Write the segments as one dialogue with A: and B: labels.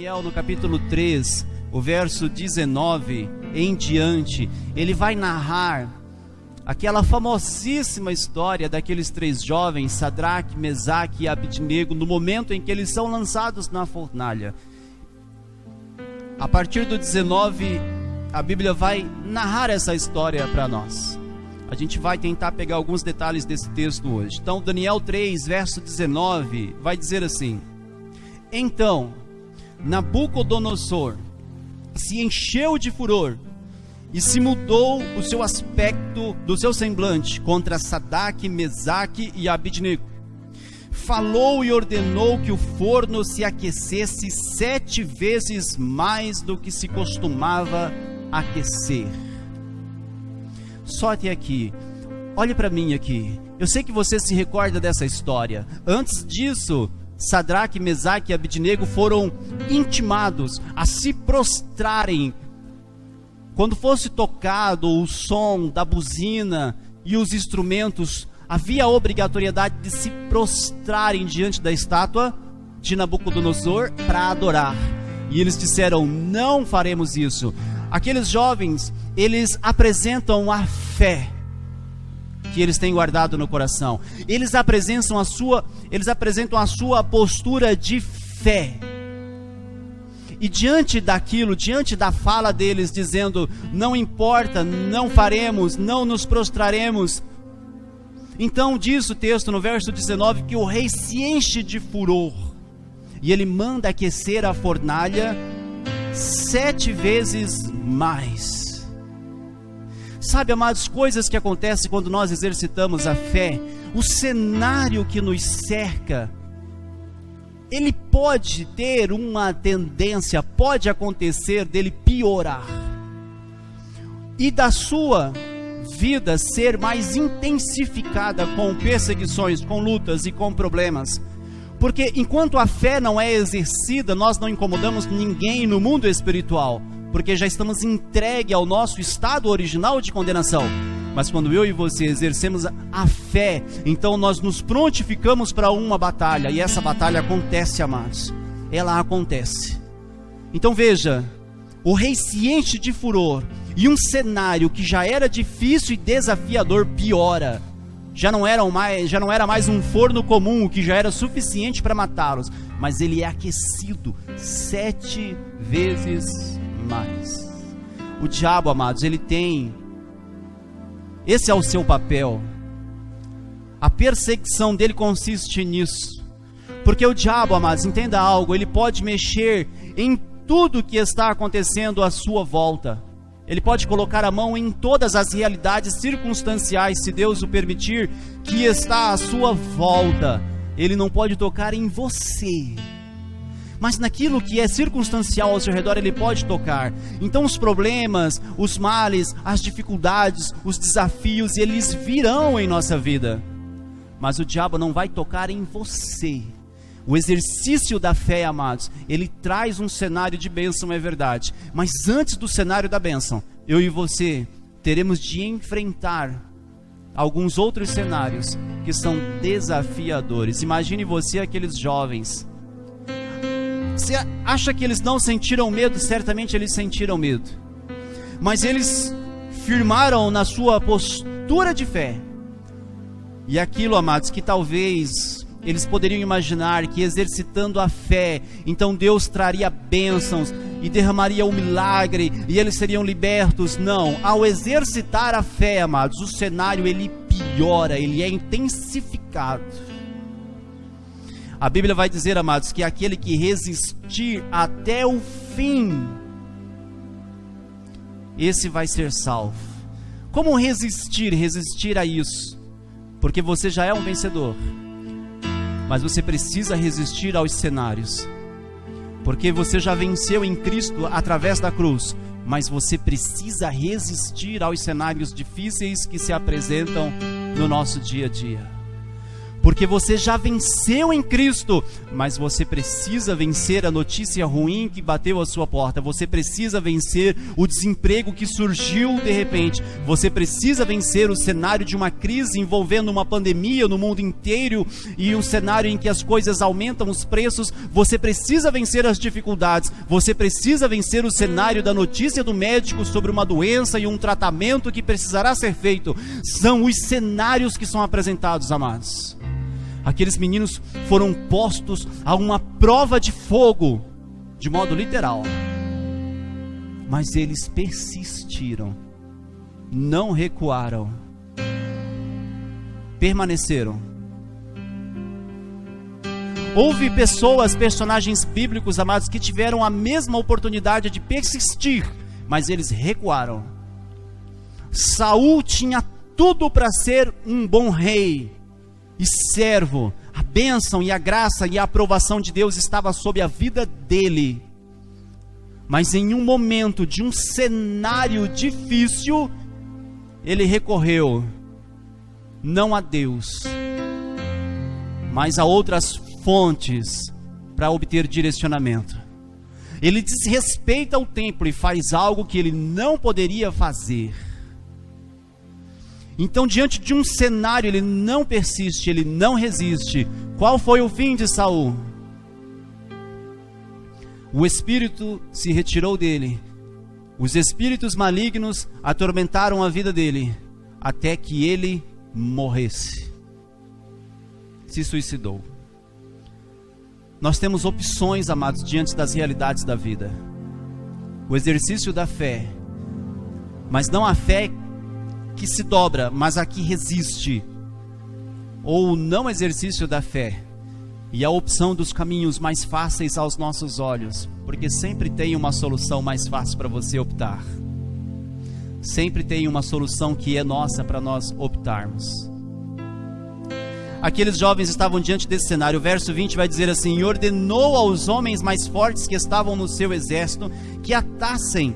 A: Daniel, no capítulo 3, o verso 19 em diante, ele vai narrar aquela famosíssima história daqueles três jovens, Sadraque, Mesaque e Abidnego, no momento em que eles são lançados na fornalha. A partir do 19, a Bíblia vai narrar essa história para nós. A gente vai tentar pegar alguns detalhes desse texto hoje. Então, Daniel 3, verso 19, vai dizer assim: Então, Nabucodonosor se encheu de furor e se mudou o seu aspecto do seu semblante contra Sadraque, Mesaque e Abidnego. Falou e ordenou que o forno se aquecesse 7 vezes mais do que se costumava aquecer. Só até aqui. Olhe para mim aqui. Eu sei que você se recorda dessa história. Antes disso, Sadraque, Mesaque e Abidnego foram intimados a se prostrarem. Quando fosse tocado o som da buzina e os instrumentos, havia a obrigatoriedade de se prostrarem diante da estátua de Nabucodonosor para adorar. E eles disseram: não faremos isso. Aqueles jovens, eles apresentam a fé que eles têm guardado no coração. Eles apresentam a sua postura de fé. E diante daquilo, diante da fala deles, dizendo: não importa, não faremos, não nos prostraremos. Então diz o texto no verso 19 que o rei se enche de furor. E ele manda aquecer a fornalha 7 vezes mais. Sabe, amados, coisas que acontecem quando nós exercitamos a fé. O cenário que nos cerca, ele pode ter uma tendência, pode acontecer dele piorar, e da sua vida ser mais intensificada com perseguições, com lutas e com problemas. Porque enquanto a fé não é exercida, nós não incomodamos ninguém no mundo espiritual, porque já estamos entregues ao nosso estado original de condenação. Mas quando eu e você exercemos a fé, então nós nos prontificamos para uma batalha, e essa batalha acontece, amados. Ela acontece. Então veja, o rei se enche de furor, e um cenário que já era difícil e desafiador piora. Já não era mais um forno comum, que já era suficiente para matá-los, mas ele é aquecido 7 vezes mais. O diabo, amados, esse é o seu papel. A perseguição dele consiste nisso. Porque o diabo, amados, entenda algo, ele pode mexer em tudo que está acontecendo à sua volta. Ele pode colocar a mão em todas as realidades circunstanciais, se Deus o permitir, que está à sua volta. Ele não pode tocar em você, mas naquilo que é circunstancial ao seu redor ele pode tocar. Então os problemas, os males, as dificuldades, os desafios, eles virão em nossa vida, mas o diabo não vai tocar em você. O exercício da fé, amados, ele traz um cenário de bênção, é verdade, mas antes do cenário da bênção, eu e você teremos de enfrentar alguns outros cenários que são desafiadores. Imagine você, aqueles jovens. Você acha que eles não sentiram medo? Certamente eles sentiram medo, mas eles firmaram na sua postura de fé. E aquilo, amados, que talvez eles poderiam imaginar que exercitando a fé, então Deus traria bênçãos e derramaria um milagre e eles seriam libertos. Não, ao exercitar a fé, amados, o cenário ele piora, ele é intensificado. A Bíblia vai dizer, amados, que aquele que resistir até o fim, esse vai ser salvo. Como resistir? Resistir a isso, porque você já é um vencedor, mas você precisa resistir aos cenários, porque você já venceu em Cristo através da cruz, mas você precisa resistir aos cenários difíceis que se apresentam no nosso dia a dia. porque você já venceu em Cristo, mas você precisa vencer a notícia ruim que bateu à sua porta, você precisa vencer o desemprego que surgiu de repente, você precisa vencer o cenário de uma crise envolvendo uma pandemia no mundo inteiro, e um cenário em que as coisas aumentam os preços. Você precisa vencer as dificuldades, você precisa vencer o cenário da notícia do médico sobre uma doença e um tratamento que precisará ser feito. São os cenários que são apresentados, amados. Aqueles meninos foram postos a uma prova de fogo, de modo literal, mas eles persistiram, não recuaram, permaneceram. Houve personagens bíblicos, amados, que tiveram a mesma oportunidade de persistir, mas eles recuaram. Saul tinha tudo para ser um bom rei e servo. A bênção e a graça e a aprovação de Deus estava sobre a vida dele. Mas em um momento de um cenário difícil, ele recorreu não a Deus, mas a outras fontes para obter direcionamento. Ele desrespeita o templo e faz algo que ele não poderia fazer. Então, diante de um cenário, ele não persiste, ele não resiste. Qual foi o fim de Saul? O espírito se retirou dele. Os espíritos malignos atormentaram a vida dele, até que ele morresse. Se suicidou. Nós temos opções, amados, diante das realidades da vida. O exercício da fé, mas não a fé que se dobra, mas a que resiste, ou o não exercício da fé, e a opção dos caminhos mais fáceis aos nossos olhos, porque sempre tem uma solução mais fácil para você optar, sempre tem uma solução que é nossa para nós optarmos. Aqueles jovens estavam diante desse cenário. O verso 20 vai dizer assim: e ordenou aos homens mais fortes que estavam no seu exército que atassem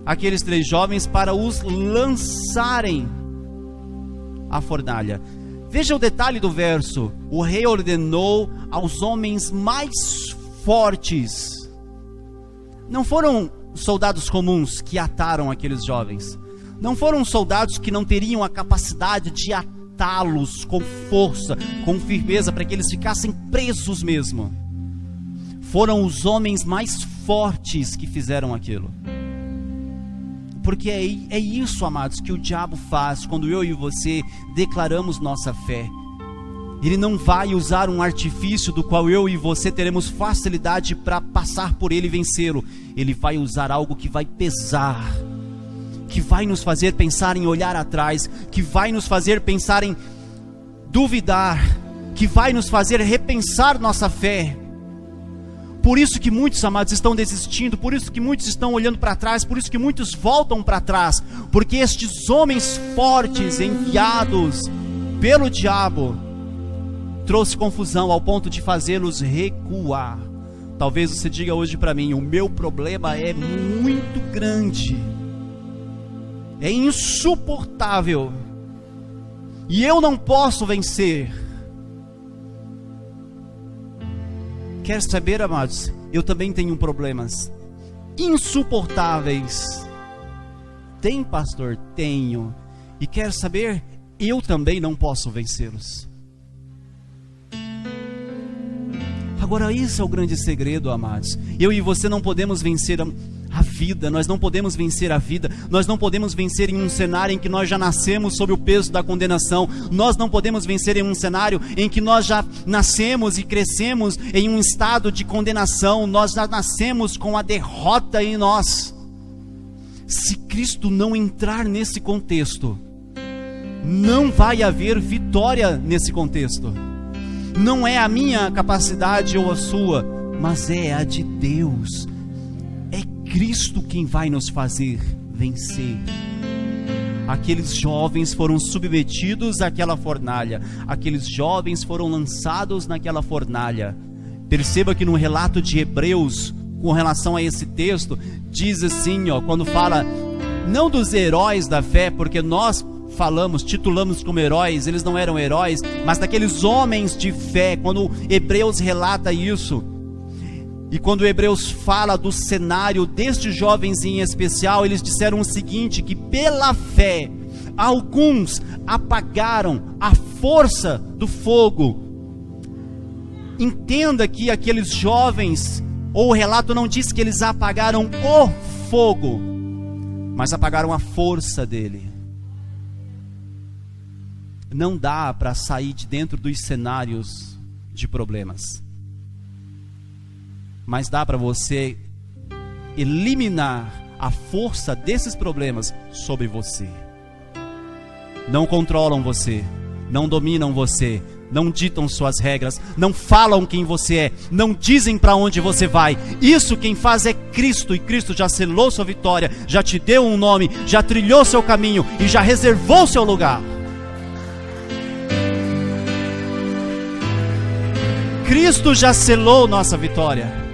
A: aqueles 3 jovens para os lançarem à fornalha. Veja o detalhe do verso: o rei ordenou aos homens mais fortes. Não foram soldados comuns que ataram aqueles jovens, não foram soldados que não teriam a capacidade de atá-los com força, com firmeza, para que eles ficassem presos mesmo. Foram os homens mais fortes que fizeram aquilo. Porque é isso, amados, que o diabo faz quando eu e você declaramos nossa fé. Ele não vai usar um artifício do qual eu e você teremos facilidade para passar por ele e vencê-lo. Ele vai usar algo que vai pesar, que vai nos fazer pensar em olhar atrás, que vai nos fazer pensar em duvidar, que vai nos fazer repensar nossa fé. Por isso que muitos, amados, estão desistindo, por isso que muitos estão olhando para trás, por isso que muitos voltam para trás, porque estes homens fortes, enviados pelo diabo, trouxe confusão ao ponto de fazê-los recuar. Talvez você diga hoje para mim: o meu problema é muito grande, é insuportável, e eu não posso vencer. Quer saber, amados? Eu também tenho problemas insuportáveis. Tem, pastor? Tenho. E quer saber? Eu também não posso vencê-los. Agora, isso é o grande segredo, amados. Eu e você não podemos vencer a vida, nós não podemos vencer a vida, nós não podemos vencer em um cenário em que nós já nascemos sob o peso da condenação, nós não podemos vencer em um cenário em que nós já nascemos e crescemos em um estado de condenação, nós já nascemos com a derrota em nós. Se Cristo não entrar nesse contexto, não vai haver vitória nesse contexto. Não é a minha capacidade ou a sua, mas é a de Deus. É Cristo quem vai nos fazer vencer. Aqueles jovens foram submetidos àquela fornalha, aqueles jovens foram lançados naquela fornalha. Perceba que no relato de Hebreus, com relação a esse texto, diz assim, quando fala, não dos heróis da fé, porque nós falamos, titulamos como heróis, eles não eram heróis, mas daqueles homens de fé. Quando Hebreus relata isso, e quando Hebreus fala do cenário destes jovens em especial, eles disseram o seguinte, que pela fé, alguns apagaram a força do fogo. Entenda que aqueles jovens, ou o relato não diz que eles apagaram o fogo, mas apagaram a força dele. Não dá para sair de dentro dos cenários de problemas, mas dá para você eliminar a força desses problemas sobre você. Não controlam você, não dominam você, não ditam suas regras, não falam quem você é, não dizem para onde você vai. Isso quem faz é Cristo, e Cristo já selou sua vitória, já te deu um nome, já trilhou seu caminho e já reservou seu lugar. Cristo já selou nossa vitória.